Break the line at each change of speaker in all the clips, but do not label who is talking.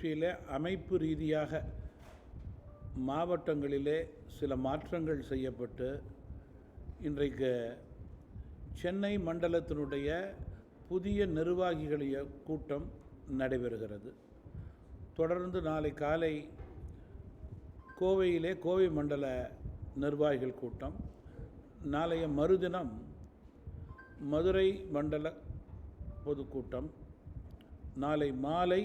கட்சியிலே அமைப்பு ரீதியாக மாவட்டங்களிலே சில மாற்றங்கள் செய்யப்பட்டு இன்றைக்கு சென்னை மண்டலத்தினுடைய புதிய நிர்வாகிகளுடைய கூட்டம் நடைபெறுகிறது. தொடர்ந்து நாளை காலை கோவையிலே கோவை மண்டல நிர்வாகிகள் கூட்டம், நாளைய மறுதினம் மதுரை மண்டல பொதுக்கூட்டம், நாளை மாலை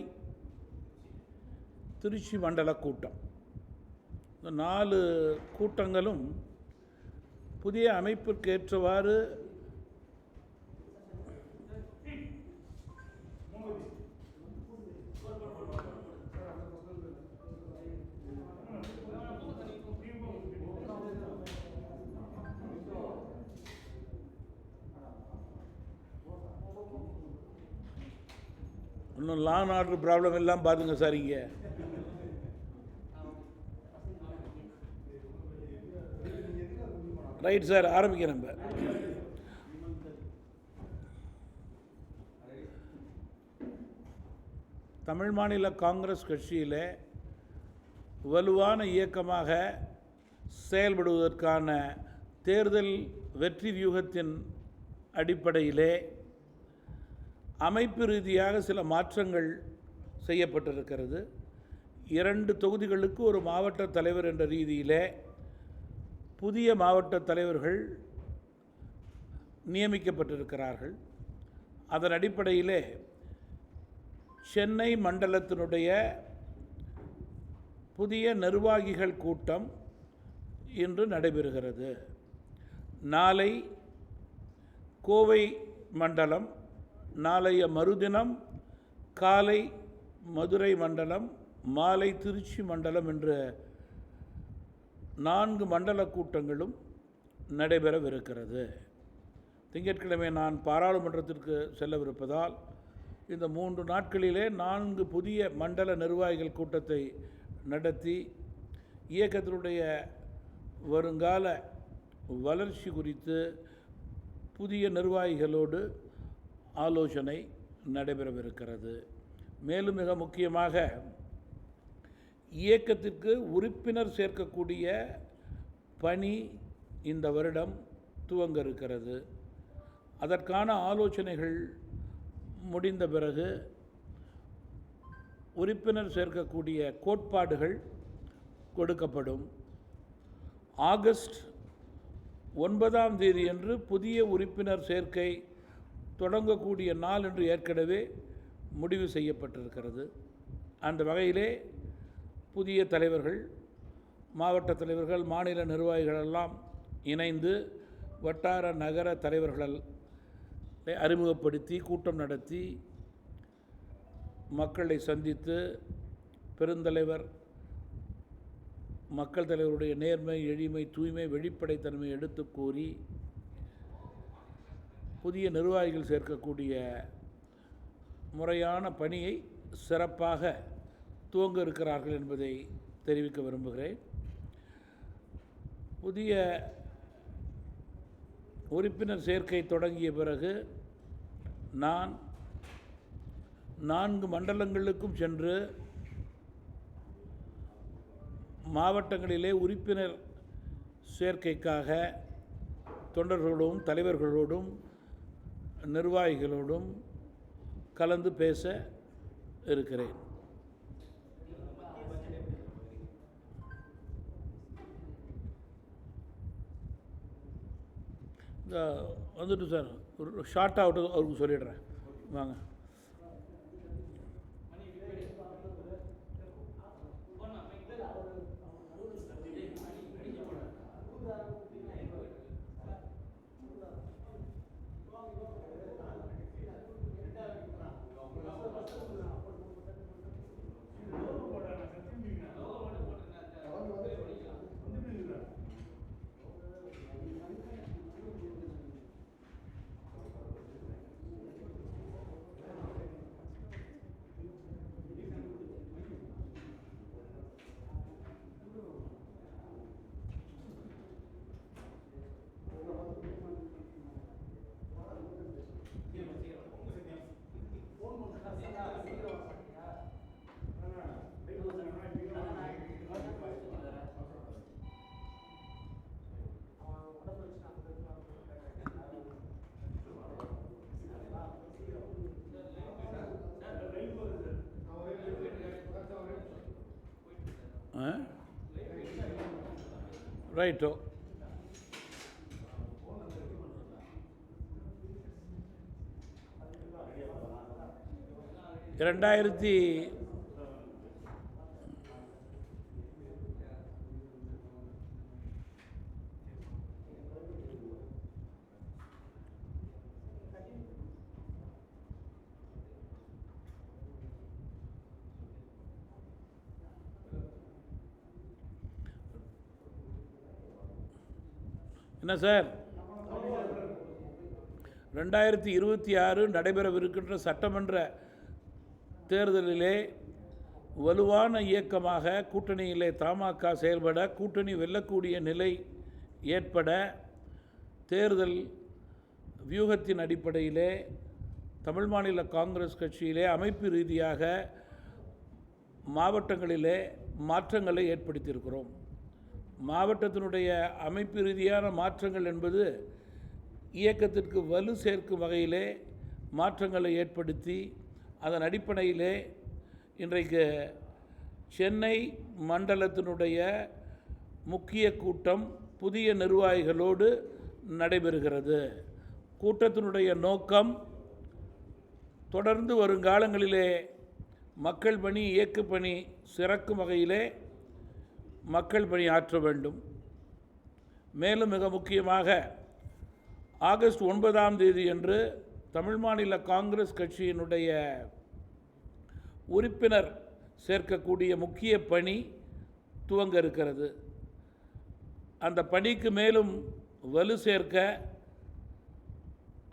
திருச்சி மண்டல கூட்டம். இந்த 4 கூட்டங்களும் புதிய அமைப்பிற்கு ஏற்றவாறு இன்னும் லா அண்ட் ஆர்டர் ப்ராப்ளம் எல்லாம் பார்த்துங்க சார். இங்கே ரைட் சார், ஆரம்பிக்கிறேன். தமிழ் மாநில காங்கிரஸ் கட்சியில் வலுவான இயக்கமாக செயல்படுவதற்கான தேர்தல் வெற்றி வியூகத்தின் அடிப்படையிலே அமைப்பு ரீதியாக சில மாற்றங்கள் செய்யப்பட்டிருக்கிறது. 2 தொகுதிகளுக்கு ஒரு மாவட்ட தலைவர் என்ற ரீதியிலே புதிய மாவட்ட தலைவர்கள் நியமிக்கப்பட்டிருக்கிறார்கள். அதன் அடிப்படையிலே சென்னை மண்டலத்தினுடைய புதிய நிர்வாகிகள் கூட்டம் இன்று நடைபெறுகிறது. நாளை கோவை மண்டலம், நாளைய மறுதினம் காலை மதுரை மண்டலம், மாலை திருச்சி மண்டலம் என்ற 4 மண்டல கூட்டங்களும் நடைபெறவிருக்கிறது. திங்கட்கிழமை நான் பாராளுமன்றத்திற்கு செல்லவிருப்பதால் இந்த 3 நாட்களிலே 4 புதிய மண்டல நிர்வாகிகள் கூட்டத்தை நடத்தி இயக்கத்தினுடைய வருங்கால வளர்ச்சி குறித்து புதிய நிர்வாகிகளோடு ஆலோசனை நடைபெறவிருக்கிறது. மேலும் மிக முக்கியமாக இயக்கத்திற்கு உறுப்பினர் சேர்க்கக்கூடிய பணி இந்த வருடம் துவங்க இருக்கிறது. அதற்கான ஆலோசனைகள் முடிந்த பிறகு உறுப்பினர் சேர்க்கக்கூடிய கோட்பாடுகள் கொடுக்கப்படும். ஆகஸ்ட் 9ஆம் தேதியன்று புதிய உறுப்பினர் சேர்க்கை தொடங்கக்கூடிய நாள் என்று ஏற்கனவே முடிவு செய்யப்பட்டிருக்கிறது. அந்த வகையிலே புதிய தலைவர்கள், மாவட்ட தலைவர்கள், மாநில நிர்வாகிகளெல்லாம் இணைந்து வட்டார நகர தலைவர்களை அறிமுகப்படுத்தி கூட்டம் நடத்தி மக்களை சந்தித்து பெருந்தலைவர், மக்கள் தலைவருடைய நேர்மை, எளிமை, தூய்மை, வெளிப்படைத்தன்மை எடுத்து கூறி புதிய நிர்வாகிகள் சேர்க்கக்கூடிய முறையான பணியை சிறப்பாக துவங்க இருக்கிறார்கள் என்பதை தெரிவிக்க விரும்புகிறேன். புதிய உறுப்பினர் சேர்க்கை தொடங்கிய பிறகு நான் 4 மண்டலங்களுக்கும் சென்று மாவட்டங்களிலே உறுப்பினர் சேர்க்கைக்காக தொண்டர்களோடும் தலைவர்களோடும் நிர்வாகிகளோடும் கலந்து பேச இருக்கிறேன். வந்துட்டு சார், ஒரு ஷார்ட்டாக அவருக்கு சொல்லிடுறேன். வாங்க. ரைட்டோ. ரெண்டாயிரத்தி என்ன சார், 2026 நடைபெறவிருக்கின்ற சட்டமன்ற தேர்தலிலே வலுவான இயக்கமாக கூட்டணியிலே தமாக செயல்பட, கூட்டணி வெல்லக்கூடிய நிலை ஏற்பட, தேர்தல் வியூகத்தின் அடிப்படையிலே தமிழ் மாநில காங்கிரஸ் கட்சியிலே அமைப்பு ரீதியாக மாவட்டங்களிலே மாற்றங்களை ஏற்படுத்தியிருக்கிறோம். மாவட்டத்தினுடைய அமைப்பு ரீதியான மாற்றங்கள் என்பது இயக்கத்திற்கு வலு சேர்க்கும் வகையிலே மாற்றங்களை ஏற்படுத்தி, அதன் அடிப்படையிலே இன்றைக்கு சென்னை மண்டலத்தினுடைய முக்கிய கூட்டம் புதிய நிர்வாகிகளோடு நடைபெறுகிறது. கூட்டத்தினுடைய நோக்கம் தொடர்ந்து வருங்காலங்களிலே மக்கள் பணி, இயக்க பணி சிறக்கும் வகையிலே மக்கள் பணி ஆற்ற வேண்டும். மேலும் மிக முக்கியமாக ஆகஸ்ட் 9 அன்று தமிழ் மாநில காங்கிரஸ் கட்சியினுடைய உறுப்பினர் சேர்க்கக்கூடிய முக்கிய பணி துவங்க இருக்கிறது. அந்த பணிக்கு மேலும் வலு சேர்க்க,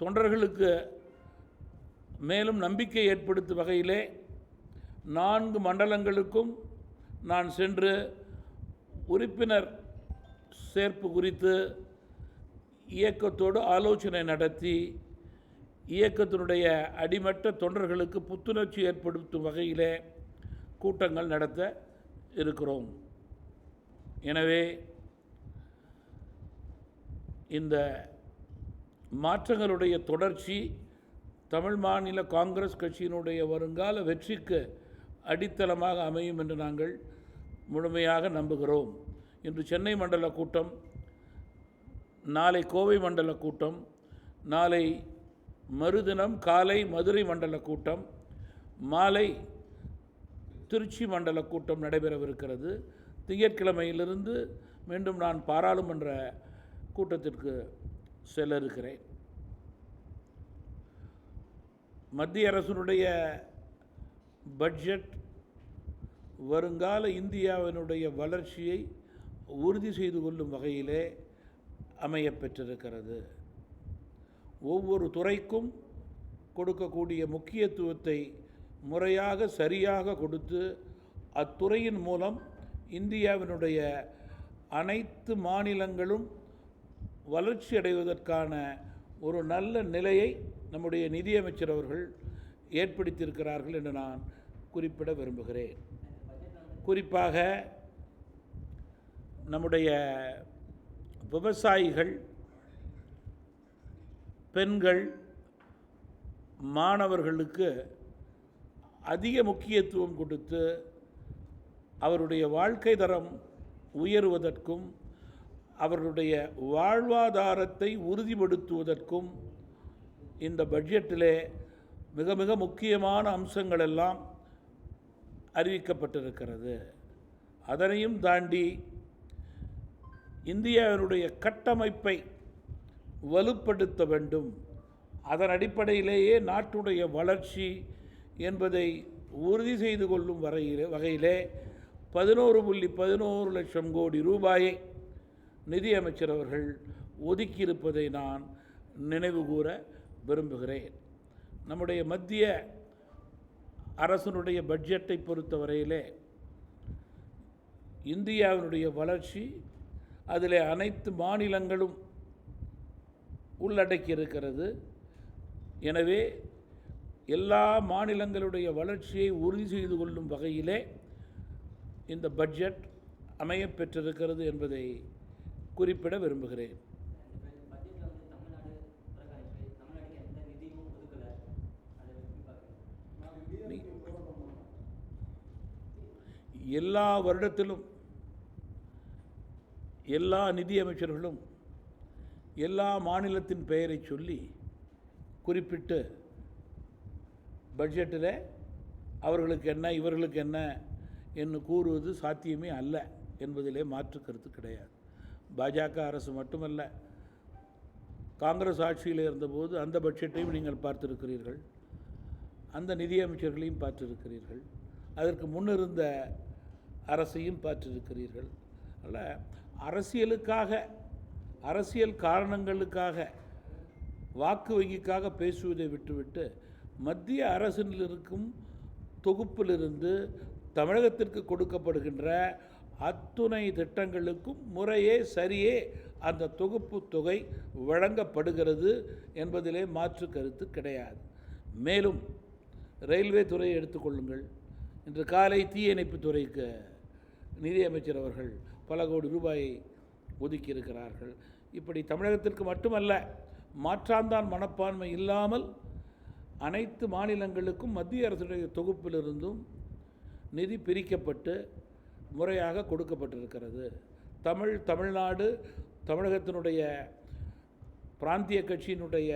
தொண்டர்களுக்கு மேலும் நம்பிக்கை ஏற்படுத்தும் வகையிலே 4 மண்டலங்களுக்கும் நான் சென்று உறுப்பினர் சேர்ப்பு குறித்து இயக்கத்தோடு ஆலோசனை நடத்தி, இயக்கத்தினுடைய அடிமட்ட தொண்டர்களுக்கு புத்துணர்ச்சி ஏற்படுத்தும் வகையிலே கூட்டங்கள் நடத்த இருக்கிறோம். எனவே இந்த மாற்றங்களுடைய தொடர்ச்சி தமிழ் மாநில காங்கிரஸ் கட்சியினுடைய வருங்கால வெற்றிக்கு அடித்தளமாக அமையும் என்று நாங்கள் முழுமையாக நம்புகிறோம். இன்று சென்னை மண்டல கூட்டம், நாளை கோவை மண்டல கூட்டம், நாளை மறுதினம் காலை மதுரை மண்டல கூட்டம், மாலை திருச்சி மண்டல கூட்டம் நடைபெறவிருக்கிறது. திங்கட்கிழமையிலிருந்து மீண்டும் நான் பாராளுமன்ற கூட்டத்திற்கு செல்ல இருக்கிறேன். மத்திய அரசினுடைய பட்ஜெட் வருங்கால இந்தியாவினுடைய வளர்ச்சியை உறுதி செய்து கொள்ளும் வகையிலே அமைய பெற்றிருக்கிறது. ஒவ்வொரு துறைக்கும் கொடுக்கக்கூடிய முக்கியத்துவத்தை முறையாக சரியாக கொடுத்து, அத்துறையின் மூலம் இந்தியாவினுடைய அனைத்து மாநிலங்களும் வளர்ச்சி அடைவதற்கான ஒரு நல்ல நிலையை நம்முடைய நிதியமைச்சர் அவர்கள் ஏற்படுத்தியிருக்கிறார்கள் என்று நான் குறிப்பிட விரும்புகிறேன். குறிப்பாக நம்முடைய விவசாயிகள், பெண்கள், மாணவர்களுக்கு அதிக முக்கியத்துவம் கொடுத்து அவருடைய வாழ்க்கை தரம் உயருவதற்கும் அவர்களுடைய வாழ்வாதாரத்தை உறுதிப்படுத்துவதற்கும் இந்த பட்ஜெட்டிலே மிக மிக முக்கியமான அம்சங்கள் எல்லாம் அறிவிக்கப்பட்டிருக்கிறது. அதனையும் தாண்டி இந்தியாவினுடைய கட்டமைப்பை வலுப்படுத்த வேண்டும். அதன் அடிப்படையிலேயே நாட்டுடைய வளர்ச்சி என்பதை உறுதி செய்து கொள்ளும் வகையிலே 11.11 லட்சம் கோடி ரூபாயை நிதியமைச்சர் அவர்கள் ஒதுக்கியிருப்பதை நான் நினைவு கூற விரும்புகிறேன். நம்முடைய மத்திய அரசினுடைய பட்ஜெட்டை பொறுத்தவரையிலே இந்தியாவினுடைய வளர்ச்சி, அதில் அனைத்து மாநிலங்களும் உள்ளடக்கி இருக்கிறது. எனவே எல்லா மாநிலங்களுடைய வளர்ச்சியை உறுதி செய்து கொள்ளும் வகையிலே இந்த பட்ஜெட் அமையப்பெற்றிருக்கிறது என்பதை குறிப்பிட விரும்புகிறேன். எல்லா வருடத்திலும் எல்லா நிதியமைச்சர்களும் எல்லா மாநிலத்தின் பெயரை சொல்லி குறிப்பிட்டு பட்ஜெட்டில் அவர்களுக்கு என்ன இவர்களுக்கு என்ன என்று கூறுவது சாத்தியமே அல்ல என்பதிலே மாற்று கருத்து கிடையாது. பாஜக அரசு மட்டுமல்ல, காங்கிரஸ் ஆட்சியில் இருந்தபோது அந்த பட்ஜெட்டையும் நீங்கள் பார்த்திருக்கிறீர்கள், அந்த நிதியமைச்சர்களையும் பார்த்திருக்கிறீர்கள், அதற்கு முன்னிருந்த அரசையும் பார்த்திருக்கிறீர்கள். அல்ல, அரசியலுக்காக, அரசியல் காரணங்களுக்காக, வாக்கு வங்கிக்காக பேசுவதை விட்டுவிட்டு மத்திய அரசில் இருக்கும் தொகுப்பிலிருந்து தமிழகத்திற்கு கொடுக்கப்படுகின்ற அத்துணை திட்டங்களுக்கும் முறையே சரியே அந்த தொகுப்பு தொகை வழங்கப்படுகிறது என்பதிலே மாற்று கருத்து கிடையாது. மேலும் ரயில்வே துறையை எடுத்துக்கொள்ளுங்கள். இன்று காலை தீயணைப்பு துறைக்கு நிதியமைச்சர் அவர்கள் பல கோடி ரூபாயை ஒதுக்கியிருக்கிறார்கள். இப்படி தமிழகத்திற்கு மட்டுமல்ல, மாற்றாந்தான் மனப்பான்மை இல்லாமல் அனைத்து மாநிலங்களுக்கும் மத்திய அரசுடைய தொகுப்பிலிருந்தும் நிதி பிரிக்கப்பட்டு முறையாக கொடுக்கப்பட்டிருக்கிறது. தமிழ்நாடு, தமிழகத்தினுடைய பிராந்திய கட்சியினுடைய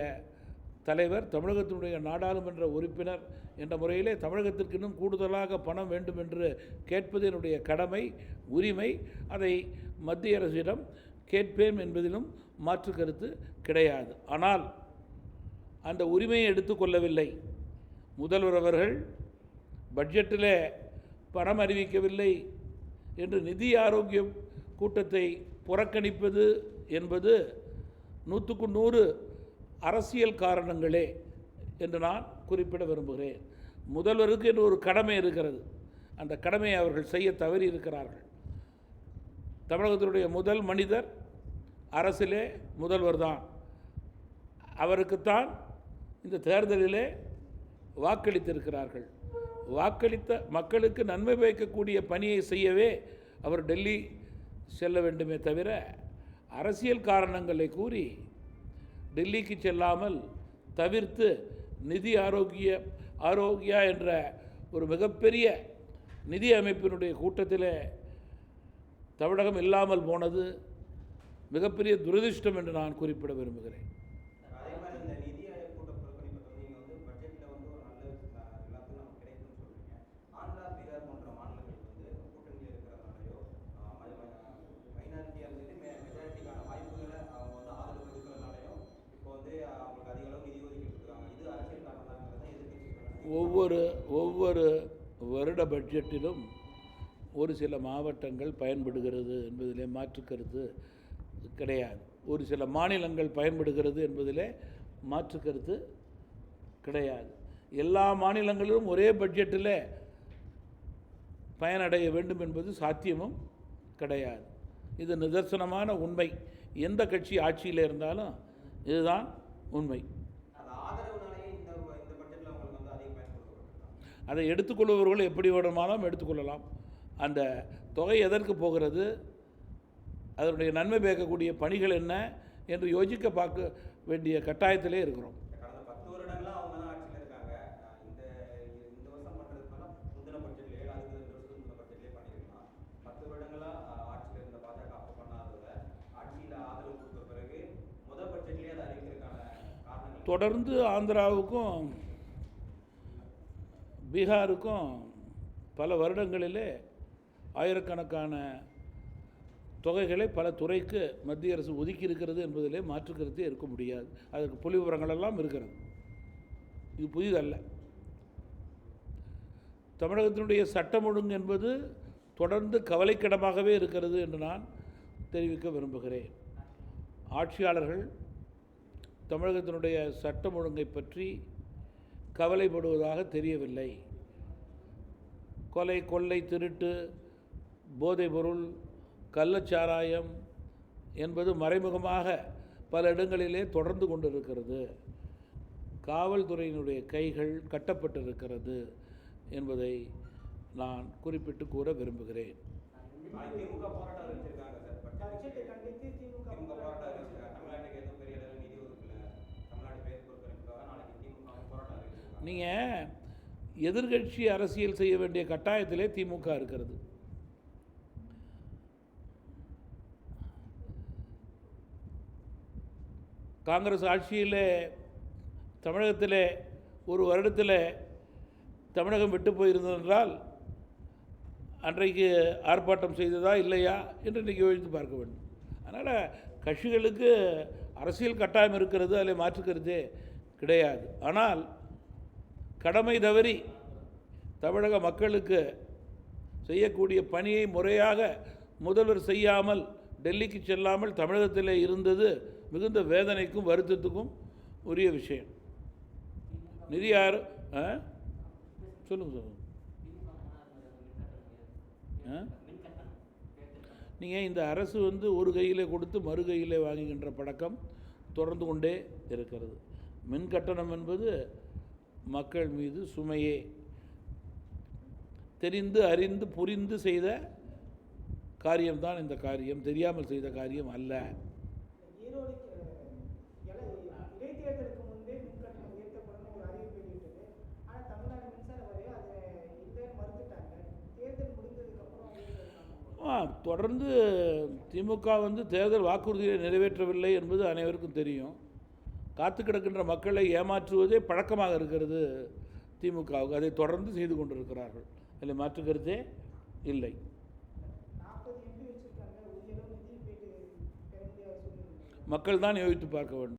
தலைவர், தமிழகத்தினுடைய நாடாளுமன்ற உறுப்பினர் என்ற முறையிலே தமிழகத்திற்கு இன்னும் கூடுதலாக பணம் வேண்டும் என்று கேட்பது என்னுடைய கடமை, உரிமை. அதை மத்திய அரசிடம் கேட்பேன் என்பதிலும் மாற்று கருத்து கிடையாது. ஆனால் அந்த உரிமையை எடுத்துக்கொள்ளவில்லை. முதல்வர் அவர்கள் பட்ஜெட்டில் பணம் அறிவிக்கவில்லை என்று நிதி ஆரோக்கிய கூட்டத்தை புறக்கணிப்பது என்பது 100க்கு 100 அரசியல் காரணங்களே என்று நான் குறிப்பிட விரும்புகிறேன். முதல்வருக்கு என்று ஒரு கடமை இருக்கிறது. அந்த கடமையை அவர்கள் செய்ய தவறி இருக்கிறார்கள். தமிழகத்தினுடைய முதல் மனிதர் அரசிலே முதல்வர் தான். அவருக்குத்தான் இந்த தேர்தலிலே வாக்களித்திருக்கிறார்கள். வாக்களித்த மக்களுக்கு நன்மை பயக்கக்கூடிய பணியை செய்யவே அவர் டெல்லி செல்ல வேண்டுமே தவிர அரசியல் காரணங்களை கூறி டெல்லிக்கு செல்லாமல் தவிர்த்து நிதி ஆரோக்கியா என்ற ஒரு மிகப்பெரிய நிதி அமைப்பினுடைய கூட்டத்தில் தமிழகம் இல்லாமல் போனது மிகப்பெரிய துரதிர்ஷ்டம் என்று நான் குறிப்பிட விரும்புகிறேன். ஒவ்வொரு வருட பட்ஜெட்டிலும் ஒரு சில மாவட்டங்கள் பயன்படுகிறது என்பதிலே மாற்று கருத்து கிடையாது. ஒரு சில மாநிலங்கள் பயன்படுகிறது என்பதிலே மாற்று கருத்து கிடையாது. எல்லா மாநிலங்களிலும் ஒரே பட்ஜெட்டில் பயனடைய வேண்டும் என்பது சாத்தியமும் கிடையாது. இது நிதர்சனமான உண்மை. எந்த கட்சி ஆட்சியில் இருந்தாலும் இதுதான் உண்மை. அதை எடுத்துக்கொள்பவர்கள் எப்படி வேண்டுமானாலும் எடுத்துக்கொள்ளலாம். அந்த தொகை எதற்கு போகிறது, அதனுடைய நன்மை பயக்கக்கூடிய பணிகள் என்ன என்று யோசிக்க பார்க்க வேண்டிய கட்டாயத்திலே இருக்கிறோம். தொடர்ந்து ஆந்திராவுக்கும் பீகாருக்கும் பல வருடங்களிலே ஆயிரக்கணக்கான தொகைகளை பல துறைக்கு மத்திய அரசு ஒதுக்கி இருக்கிறது என்பதிலே மாற்று கருத்தே இருக்க முடியாது. அதற்கு புள்ளி விவரங்களெல்லாம் இருக்கிறது. இது புதிதல்ல. தமிழகத்தினுடைய சட்டம் ஒழுங்கு என்பது தொடர்ந்து கவலைக்கிடமாகவே இருக்கிறது என்று நான் தெரிவிக்க விரும்புகிறேன். ஆட்சியாளர்கள் தமிழகத்தினுடைய சட்டம் ஒழுங்கை பற்றி கவலைப்படுவதாக தெரியவில்லை. கொலை, கொள்ளை, திருட்டு, போதைப்பொருள், கள்ளச்சாராயம் என்பது மறைமுகமாக பல இடங்களிலே தொடர்ந்து கொண்டிருக்கிறது. காவல்துறையினுடைய கைகள் கட்டப்பட்டிருக்கிறது என்பதை நான் குறிப்பிட்டு கூற விரும்புகிறேன். நீங்கள் எதிர்கட்சி அரசியல் செய்ய வேண்டிய கட்டாயத்திலே திமுக இருக்கிறது. காங்கிரஸ் ஆட்சியில் தமிழகத்தில் ஒரு வருடத்தில் தமிழகம் விட்டு போயிருந்ததென்றால் அன்றைக்கு ஆர்ப்பாட்டம் செய்ததா இல்லையா என்று இன்றைக்கி யோசித்து பார்க்க வேண்டும். அதனால் கட்சிகளுக்கு அரசியல் கட்டாயம் இருக்கிறது, அதில் மாற்றுக்கிறதே கிடையாது. ஆனால் கடமை தவறி தமிழக மக்களுக்கு செய்யக்கூடிய பணியை முறையாக முதல்வர் செய்யாமல் டெல்லிக்கு செல்லாமல் தமிழகத்தில் இருந்தது மிகுந்த வேதனைக்கும் வருத்தத்துக்கும் உரிய விஷயம். நிதி சொல்லுங்கள். நீங்கள் இந்த அரசு ஒரு கையில் கொடுத்து மறு கையில் வாங்குகின்ற பழக்கம் தொடர்ந்து கொண்டே இருக்கிறது. மின் கட்டணம் என்பது மக்கள் மீது சுமையே. தெரிந்து அறிந்து புரிந்து செய்த காரியம்தான் இந்த காரியம், தெரியாமல் செய்த காரியம் அல்ல. தொடர்ந்து திமுக தேர்தல் வாக்குறுதியை நிறைவேற்றவில்லை என்பது அனைவருக்கும் தெரியும். காத்து கிடக்கின்ற மக்களை ஏமாற்றுவதே பழக்கமாக இருக்கிறது திமுகவுக்கு. அதை தொடர்ந்து செய்து கொண்டிருக்கிறார்கள், அதில் மாற்று கருத்தே இல்லை. மக்கள் தான் யோசித்து பார்க்க வேண்டும்.